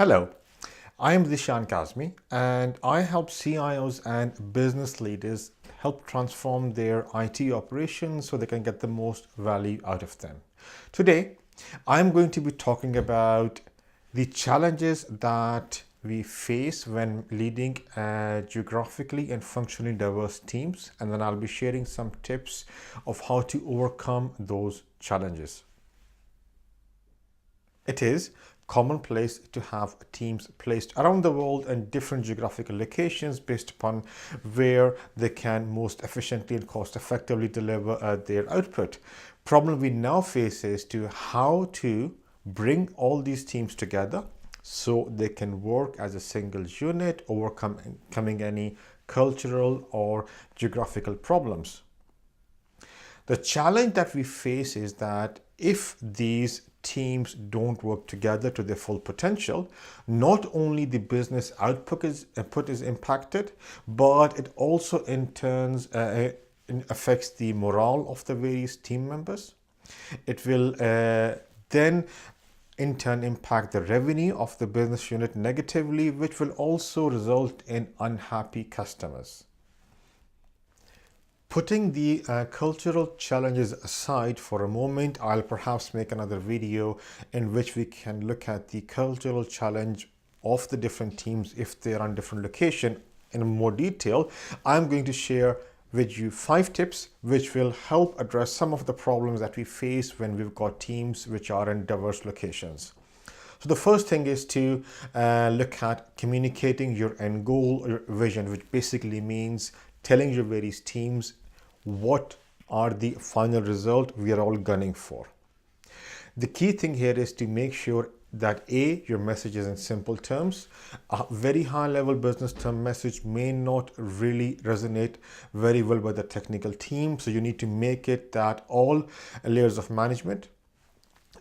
Hello, I am Dishan Kazmi and I help CIOs and business leaders help transform their IT operations so they can get the most value out of them. Today, I'm going to be talking about the challenges that we face when leading geographically and functionally diverse teams, and then I'll be sharing some tips of how to overcome those challenges. It is commonplace to have teams placed around the world in different geographical locations based upon where they can most efficiently and cost effectively deliver their output. Problem we now face is to how to bring all these teams together so they can work as a single unit, overcoming any cultural or geographical problems. The challenge that we face is that if these teams don't work together to their full potential, not only the business output is impacted, but it also in turns affects the morale of the various team members. It will then in turn impact the revenue of the business unit negatively, which will also result in unhappy customers. Putting the cultural challenges aside for a moment, I'll perhaps make another video in which we can look at the cultural challenge of the different teams if they're on different location in more detail. I'm going to share with you 5 tips which will help address some of the problems that we face when we've got teams which are in diverse locations. So the first thing is to look at communicating your end goal or vision, which basically means telling your various teams what are the final result we are all gunning for. The key thing here is to make sure that your message is in simple terms. A very high level business term message may not really resonate very well with the technical team. So you need to make it that all layers of management,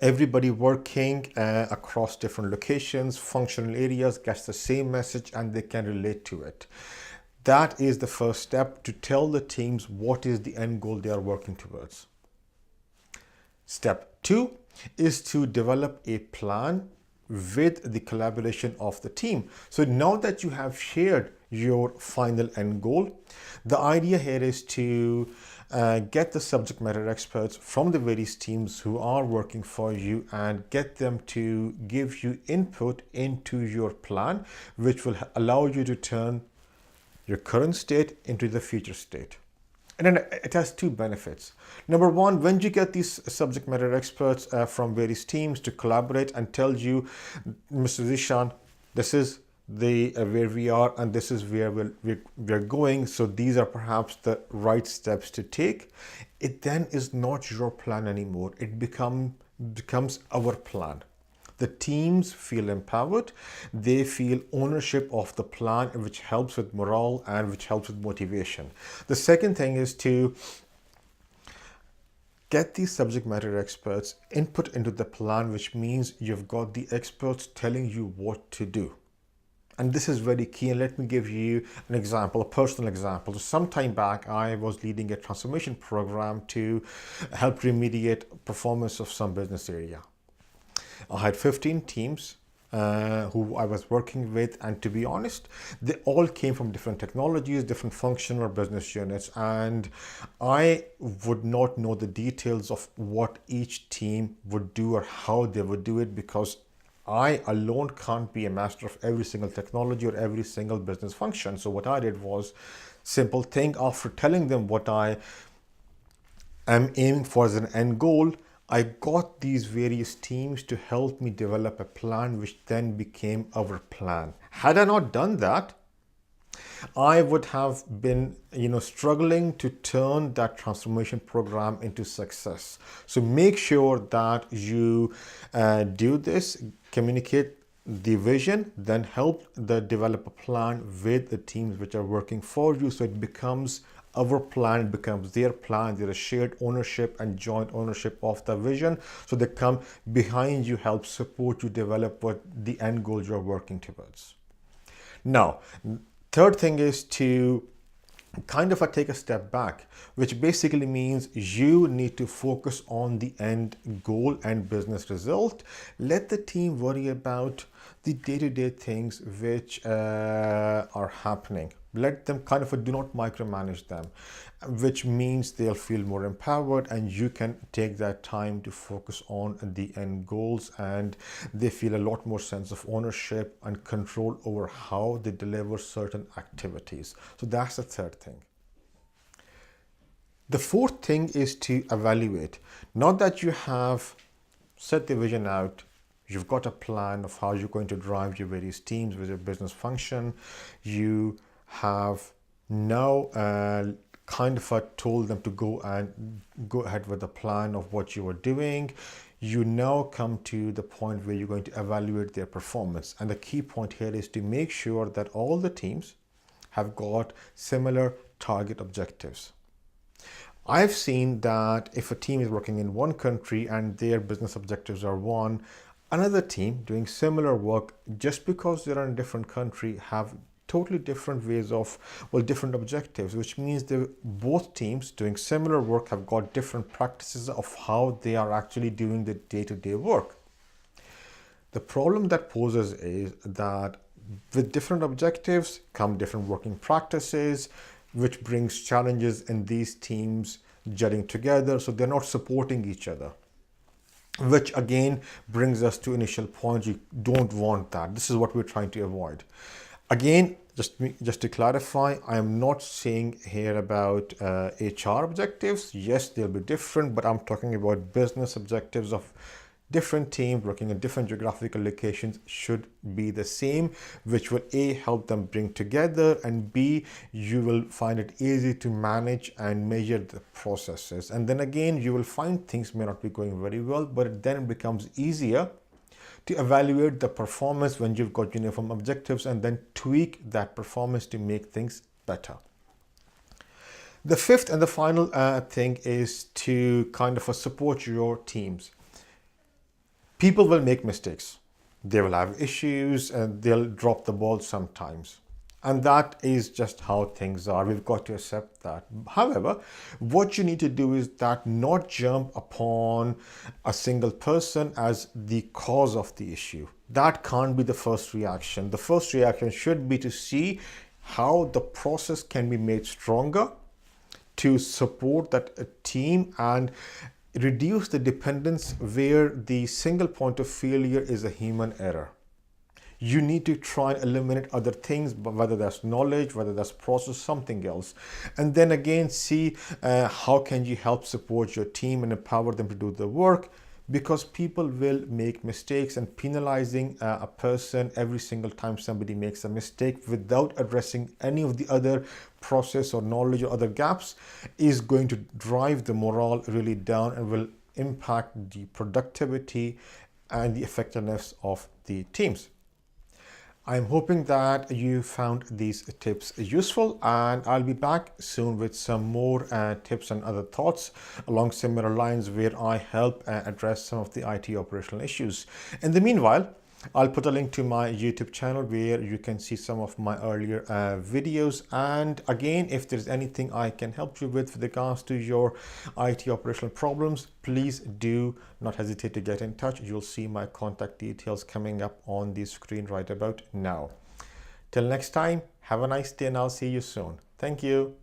everybody working across different locations, functional areas gets the same message and they can relate to it. That is the first step, to tell the teams what is the end goal they are working towards. Step 2 is to develop a plan with the collaboration of the team. So now that you have shared your final end goal, the idea here is to get the subject matter experts from the various teams who are working for you and get them to give you input into your plan, which will allow you to turn your current state into the future state. And then it has 2 benefits. Number 1, when you get these subject matter experts from various teams to collaborate and tell you, Mr. Zishan, this is the where we are and this is where we're going, so these are perhaps the right steps to take. It then is not your plan anymore. It becomes our plan. The teams feel empowered, they feel ownership of the plan, which helps with morale and which helps with motivation. The second thing is to get these subject matter experts input into the plan, which means you've got the experts telling you what to do. And this is very key. And let me give you an example, a personal example. So some time back, I was leading a transformation program to help remediate performance of some business area. I had 15 teams who I was working with, and to be honest, they all came from different technologies, different functional or business units, and I would not know the details of what each team would do or how they would do it, because I alone can't be a master of every single technology or every single business function. So what I did was simple thing. After telling them what I am aiming for as an end goal, I got these various teams to help me develop a plan, which then became our plan. Had I not done that, I would have been, struggling to turn that transformation program into success. So make sure that you do this, communicate the vision, then help develop a plan with the teams which are working for you, so it becomes our plan, it becomes their plan. There is shared ownership and joint ownership of the vision, so they come behind you, help support you develop what the end goals you're working towards. Now, third thing is to kind of take a step back, which basically means you need to focus on the end goal and business result. Let the team worry about the day-to-day things which are happening. Let them kind of do not micromanage them, which means they'll feel more empowered, and you can take that time to focus on the end goals, and they feel a lot more sense of ownership and control over how they deliver certain activities. So that's the third thing. The fourth thing is to evaluate. Not that you have set the vision out, you've got a plan of how you're going to drive your various teams with your business function. You have now kind of told them to go ahead with the plan of what you are doing. You now come to the point where you're going to evaluate their performance. And the key point here is to make sure that all the teams have got similar target objectives. I've seen that if a team is working in one country and their business objectives are one, another team doing similar work, just because they're in a different country, have totally different ways of, well, different objectives, which means both teams doing similar work have got different practices of how they are actually doing the day-to-day work. The problem that poses is that with different objectives come different working practices, which brings challenges in these teams gelling together, so they're not supporting each other, which again brings us to initial point. You don't want that. This is what we're trying to avoid. Again, just to clarify, I am not saying here about HR objectives. Yes, they'll be different, but I'm talking about business objectives of different teams working in different geographical locations should be the same, which will A, help them bring together, and B, you will find it easy to manage and measure the processes. And then again, you will find things may not be going very well, but then it becomes easier to evaluate the performance when you've got uniform objectives and then tweak that performance to make things better. The fifth and the final thing is to kind of support your teams. People will make mistakes. They will have issues and they'll drop the ball sometimes. And that is just how things are. We've got to accept that. However, what you need to do is that not jump upon a single person as the cause of the issue. That can't be the first reaction. The first reaction should be to see how the process can be made stronger to support that team and reduce the dependence where the single point of failure is a human error. You need to try and eliminate other things, but whether that's knowledge, whether that's process, something else. And then again, see how can you help support your team and empower them to do the work, because people will make mistakes, and penalizing a person every single time somebody makes a mistake without addressing any of the other process or knowledge or other gaps is going to drive the morale really down and will impact the productivity and the effectiveness of the teams. I'm hoping that you found these tips useful, and I'll be back soon with some more tips and other thoughts along similar lines where I help address some of the IT operational issues. In the meanwhile, I'll put a link to my YouTube channel where you can see some of my earlier videos. And again, if there's anything I can help you with regards to your IT operational problems, please do not hesitate to get in touch. You'll see my contact details coming up on the screen right about now. Till next time, have a nice day and I'll see you soon. Thank you.